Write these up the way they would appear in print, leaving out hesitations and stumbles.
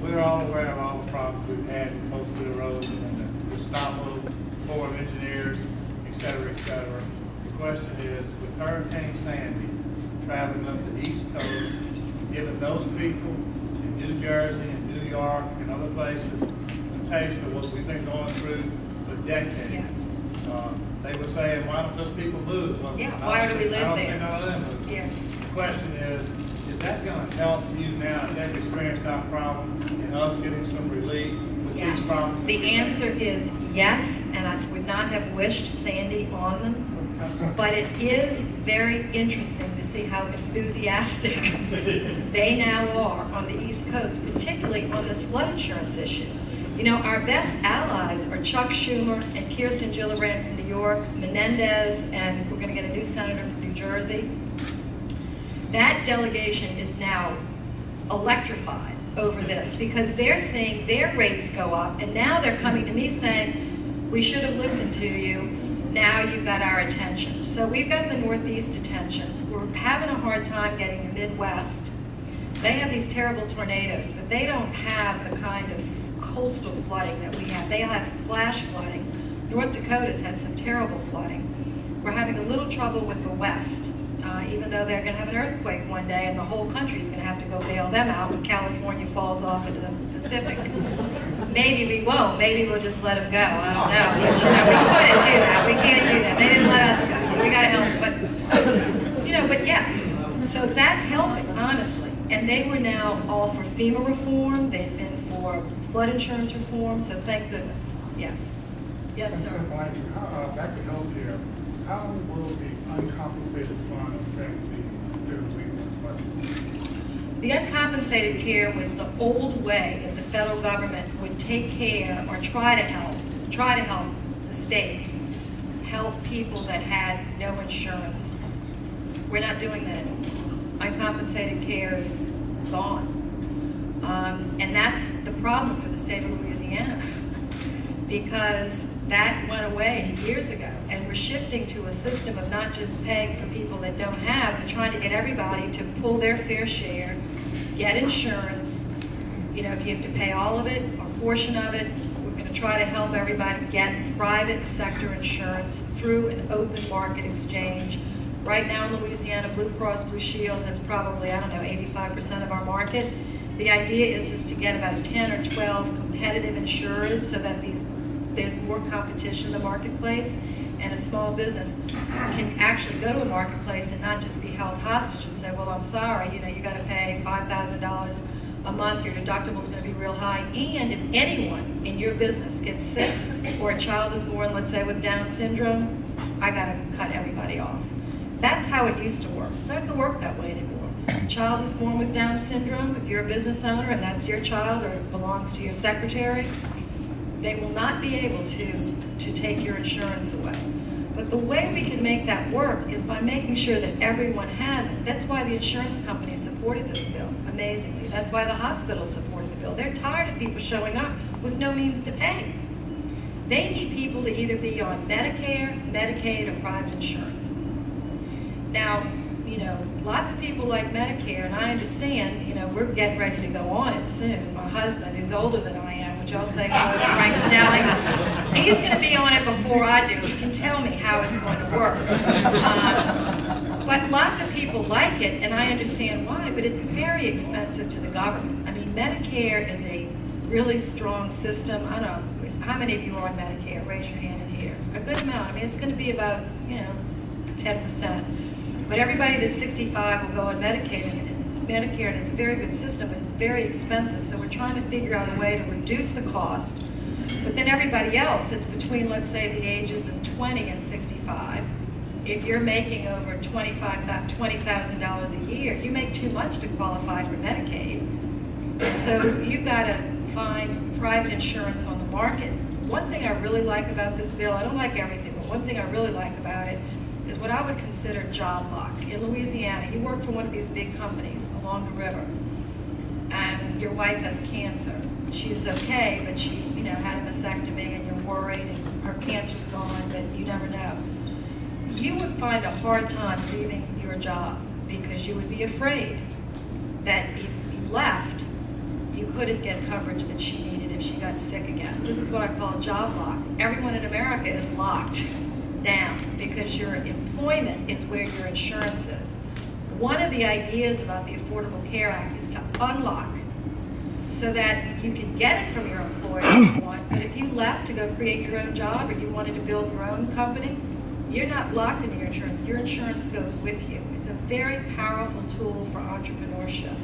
we're all aware of all the problems we've had close to the roads and the Istanbul Corps of Engineers, et cetera, et cetera. The question is, with Hurricane Sandy traveling up the East Coast, giving those people in New Jersey and New York and other places a taste of what we've been going through for decades. Yes. They were saying, why don't those people move? Well, Yeah, why do we live I don't there? say none of them move. Yeah. The question is that going to help you now? They've experienced our problem and us getting some relief with these Yes. problems? The answer is yes, and I would not have wished Sandy on them. But it is very interesting to see how enthusiastic they now are on the East Coast, particularly on this flood insurance issue. You know, our best allies are Chuck Schumer and Kirsten Gillibrand from New York, Menendez, and we're going to get a new senator from New Jersey. That delegation is now electrified over this because they're seeing their rates go up, and now they're coming to me saying, we should have listened to you. Now you've got our attention. So we've got the Northeast attention. We're having a hard time getting the Midwest. They have these terrible tornadoes, but they don't have the kind of coastal flooding that we have. They have flash flooding. North Dakota's had some terrible flooding. We're having a little trouble with the West, even though they're going to have an earthquake one day and the whole country's going to have to go bail them out when California falls off into the Pacific. Maybe we won't. Maybe we'll just let them go. I don't know. But, you know, we couldn't do that. We can't do that. They didn't let us go, so we got to help. But, you know, but yes. So that's helping, honestly. And they were now all for FEMA reform. They've been for flood insurance reform. So thank goodness. Yes. Yes, sir. Landrieu, back to healthcare. How will the uncompensated fund affect the state of Louisiana's budget? The uncompensated care was the old way that the federal government would take care or try to help the states help people that had no insurance. We're not doing that anymore. Uncompensated care is gone. And that's the problem for the state of Louisiana because that went away years ago. And we're shifting to a system of not just paying for people that don't have, but trying to get everybody to pull their fair share, get insurance. You know, if you have to pay all of it or a portion of it, we're going to try to help everybody get private sector insurance through an open market exchange. Right now in Louisiana, Blue Cross Blue Shield has probably, 85% of our market. The idea is to get about 10 or 12 competitive insurers so that there's more competition in the marketplace, and a small business can actually go to a marketplace and not just be held hostage and say, well, I'm sorry, you got to pay $5,000 a month, your deductible's going to be real high, and if anyone in your business gets sick or a child is born, let's say with Down syndrome, I got to cut everybody off. That's how it used to work. It's not going to work that way anymore. A child is born with Down syndrome, if you're a business owner and that's your child or it belongs to your secretary, they will not be able to take your insurance away. But the way we can make that work is by making sure that everyone has it. That's why the insurance companies supported this bill, amazingly. That's why the hospitals supported the bill. They're tired of people showing up with no means to pay. They need people to either be on Medicare, Medicaid, or private insurance. Now, lots of people like Medicare, and I understand, we're getting ready to go on it soon. My husband, who's older than I am, which I'll say hello to Frank Snelling, he's going to be on it before I do. He can tell me how it's going to work. But lots of people like it, and I understand why, but it's very expensive to the government. I mean, Medicare is a really strong system. I don't know, how many of you are on Medicare? Raise your hand in here. A good amount. I mean, it's going to be about, 10%. But everybody that's 65 will go on Medicare, and it's a very good system, but it's very expensive. So we're trying to figure out a way to reduce the cost. But then everybody else that's between, let's say, the ages of 20 and 65, if you're making over $20,000 a year, you make too much to qualify for Medicaid. So you've got to find private insurance on the market. One thing I really like about this bill, I don't like everything, but one thing I really like about it is what I would consider job lock. In Louisiana, you work for one of these big companies along the river, and your wife has cancer. She's okay, but she, had a mastectomy, and you're worried, and her cancer's gone, but you never know. You would find a hard time leaving your job because you would be afraid that if you left, you couldn't get coverage that she needed if she got sick again. This is what I call a job lock. Everyone in America is locked down because your employment is where your insurance is. One of the ideas about the Affordable Care Act is to unlock so that you can get it from your employer if you want, but if you left to go create your own job or you wanted to build your own company, you're not locked into your insurance. Your insurance goes with you. It's a very powerful tool for entrepreneurship.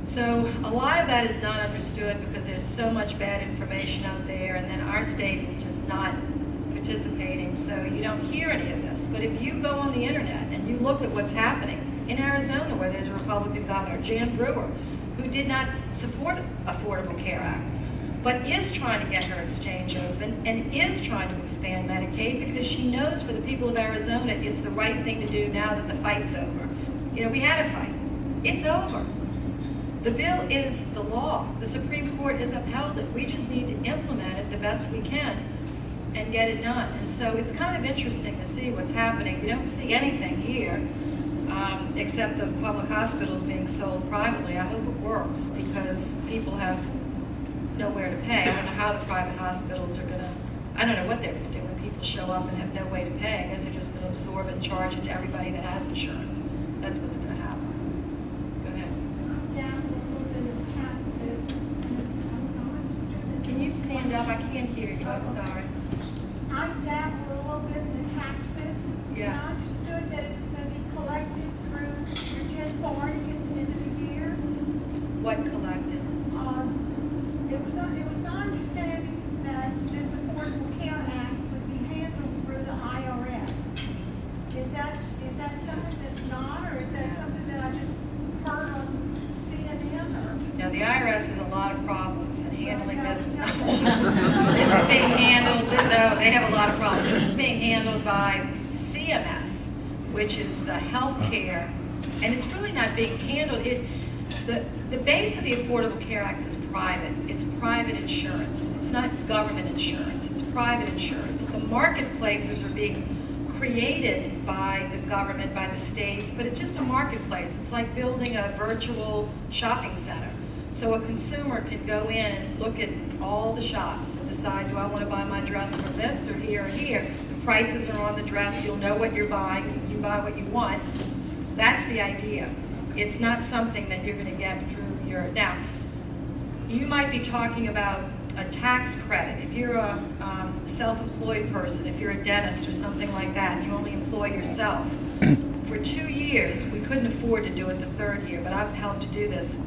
So a lot of that is not understood because there's so much bad information out there, and then our state is just not participating, so you don't hear any of this. But if you go on the internet and you look at what's happening in Arizona, where there's a Republican governor, Jan Brewer, who did not support Affordable Care Act, but is trying to get her exchange open and is trying to expand Medicaid because she knows for the people of Arizona it's the right thing to do now that the fight's over. You know, we had a fight. It's over. The bill is the law. The Supreme Court has upheld it. We just need to implement it the best we can and get it done. And so it's kind of interesting to see what's happening. You don't see anything here except the public hospitals being sold privately. I hope it works because people have nowhere to pay. I don't know how the private hospitals are going to, I don't know what they're going to do when people show up and have no way to pay. I guess they're just going to absorb and charge it to everybody that has insurance. That's what's going to happen. Go ahead. Can you stand up? I can't hear you. I'm sorry. I dabbled a little bit in the tax business. Yeah. And I understood that it was going to be collected through your 1040 at the end of the year. What collected? It was my understanding that this Affordable Care Act would be handled through the IRS. Is that something that's not, or is that something that I just heard on CNN? Or? No, the IRS has a lot of problems in handling this. This is being handled, no, they have a lot of problems. This is being handled by CMS, which is the health care, and it's really not being handled. The base of the Affordable Care Act is private. It's private insurance. It's not government insurance. It's private insurance. The marketplaces are being created by the government, by the states, but it's just a marketplace. It's like building a virtual shopping center. So a consumer can go in and look at all the shops and decide, do I want to buy my dress from this or here or here? The prices are on the dress. You'll know what you're buying. You buy what you want. That's the idea. It's not something that you're going to get through your, now, you might be talking about a tax credit. If you're a self-employed person, if you're a dentist or something like that, and you only employ yourself, for 2 years, we couldn't afford to do it the third year, but I've helped to do this.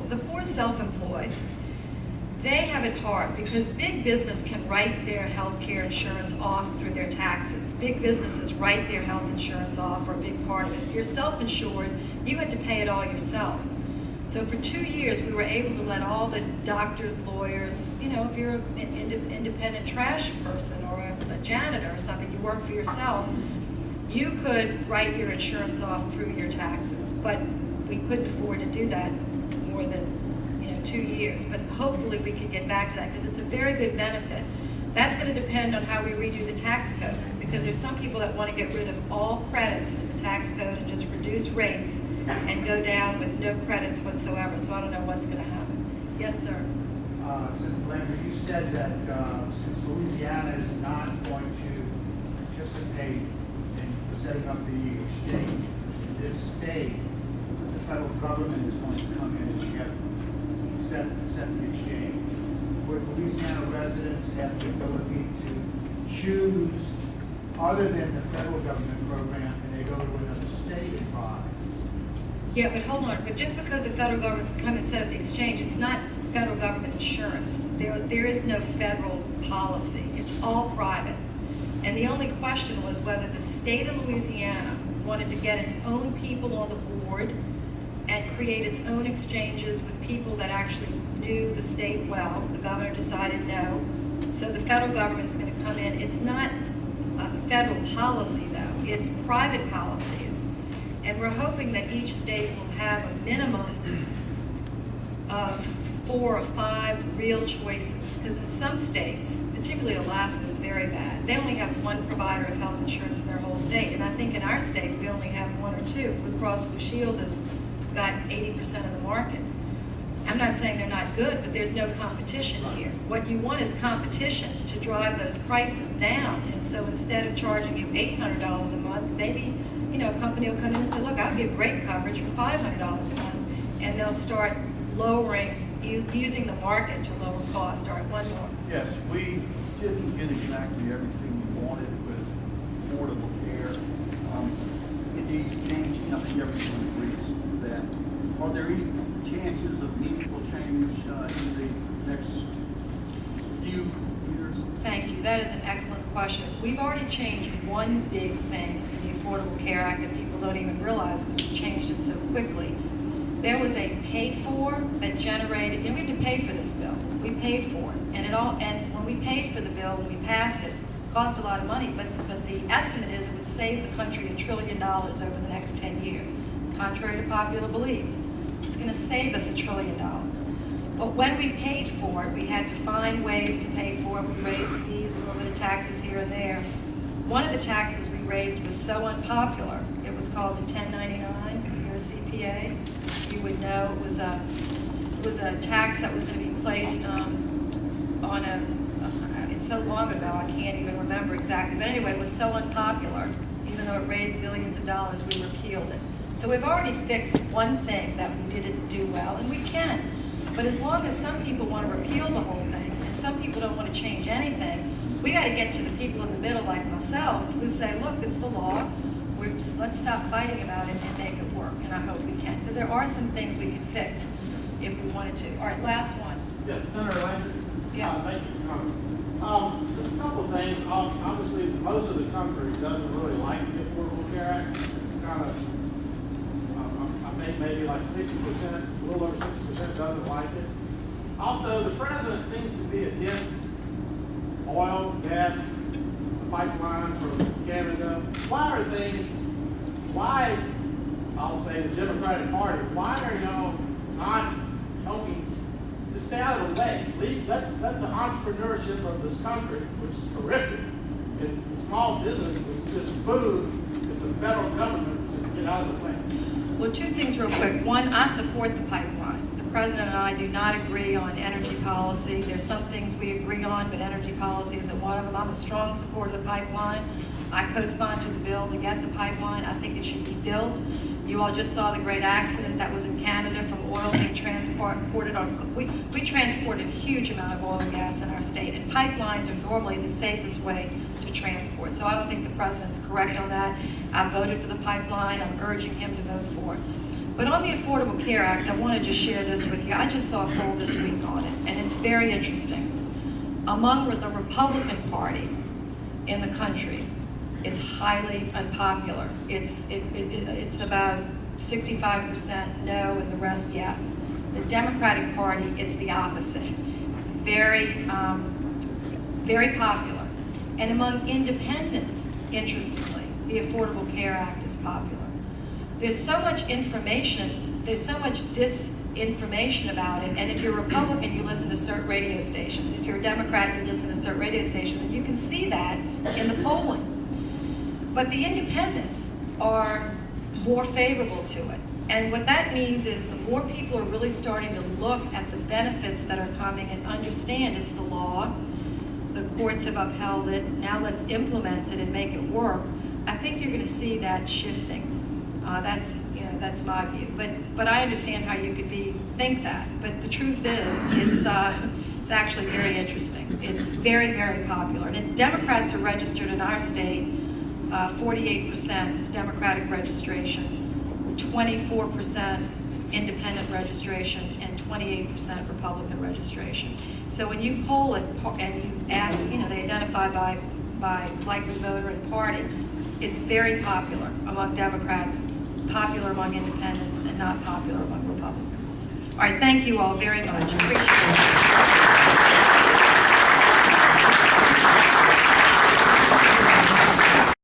The poor self-employed, they have it hard because big business can write their health care insurance off through their taxes. Big businesses write their health insurance off for a big part of it. If you're self-insured, you had to pay it all yourself. So for 2 years, we were able to let all the doctors, lawyers, you know, if you're an independent trash person or a janitor or something, you work for yourself, you could write your insurance off through your taxes. But we couldn't afford to do that more than 2 years, but hopefully we can get back to that because it's a very good benefit. That's going to depend on how we redo the tax code because there's some people that want to get rid of all credits in the tax code and just reduce rates and go down with no credits whatsoever. So I don't know what's going to happen. Yes, sir. Since Landrieu, you said that since Louisiana is not going to participate in setting up the exchange in this state, the federal government is going to come in and set the exchange. Would Louisiana residents have the ability to choose, other than the federal government program, and they go to another state and buy? Yeah, but hold on. But just because the federal government's come and set up the exchange, it's not federal government insurance. There is no federal policy. It's all private. And the only question was whether the state of Louisiana wanted to get its own people on the board and create its own exchanges with people that actually knew the state well. The governor decided no. So the federal government's going to come in. It's not a federal policy, though. It's private policies. And we're hoping that each state will have a minimum of 4 or 5 real choices. Because in some states, particularly Alaska, is very bad. They only have one provider of health insurance in their whole state. And I think in our state, we only have 1 or 2. Blue Cross Blue Shield has got 80% of the market. I'm not saying they're not good, but there's no competition here. What you want is competition to drive those prices down. And so instead of charging you $800 a month, maybe, you know, a company will come in and say, look, I'll give great coverage for $500 a month. And they'll start lowering, using the market to lower cost. All right, one more. Yes, we didn't get exactly everything we wanted with affordable care. It needs changing. I think everyone agrees with that. Are there any chances of meaningful change in the next few years? Thank you. That is an excellent question. We've already changed one big thing in the Affordable Care Act that people don't even realize because we changed it so quickly. There was a pay-for that generated, and we had to pay for this bill. We paid for it, and when we paid for the bill, when we passed it, it cost a lot of money, but the estimate is it would save the country $1 trillion over the next 10 years. Contrary to popular belief, it's going to save us $1 trillion. But when we paid for it, we had to find ways to pay for it. We raised fees, a little bit of taxes here and there. One of the taxes we raised was so unpopular, it was called the 1099, your CPA. You would know it was a tax that was going to be placed on it's so long ago I can't even remember exactly, but anyway, it was so unpopular, even though it raised billions of dollars, we repealed it. So we've already fixed one thing that we didn't do well, and we can. But as long as some people want to repeal the whole thing, and some people don't want to change anything, we got to get to the people in the middle like myself who say, look, it's the law. Let's stop fighting about it and make it work, and I hope we can. Because there are some things we could fix if we wanted to. All right, last one. Yes, Senator Landrieu. Yeah. Thank you for coming. Just a couple of things. Obviously, most of the country doesn't really like the Affordable Care Act. It's kind of, I think maybe like 60%, a little over 60% doesn't like it. Also, the president seems to be against oil, gas, pipeline from Canada. I'll say the Democratic Party, why are y'all not helping to stay out of the way? Let the entrepreneurship of this country, which is horrific, and the small business with just food, if the federal government just get out of the way. Well, two things real quick. One, I support the pipeline. The president and I do not agree on energy policy. There's some things we agree on, but energy policy isn't one of them. I'm a strong supporter of the pipeline. I co-sponsored the bill to get the pipeline. I think it should be built. You all just saw the great accident that was in Canada from oil being transported on. We transport a huge amount of oil and gas in our state, and pipelines are normally the safest way to transport. So I don't think the president's correct on that. I voted for the pipeline. I'm urging him to vote for it. But on the Affordable Care Act, I want to just share this with you. I just saw a poll this week on it, and it's very interesting. Among the Republican Party in the country, it's highly unpopular. It's about 65% no, and the rest yes. The Democratic Party, it's the opposite. It's very, very popular. And among independents, interestingly, the Affordable Care Act is popular. There's so much information, there's so much disinformation about it, and if you're a Republican, you listen to certain radio stations. If you're a Democrat, you listen to certain radio stations, and you can see that in the polling. But the independents are more favorable to it. And what that means is the more people are really starting to look at the benefits that are coming and understand it's the law, the courts have upheld it, now let's implement it and make it work, I think you're going to see that shifting. That's my view. But I understand how you could think that. But the truth is, it's actually very interesting. It's very, very popular. And Democrats are registered in our state, 48% Democratic registration, 24% independent registration, and 28% Republican registration. So when you poll it and you ask, they identify by likely voter and party, it's very popular among Democrats, popular among independents, and not popular among Republicans. All right, thank you all very much. Appreciate it.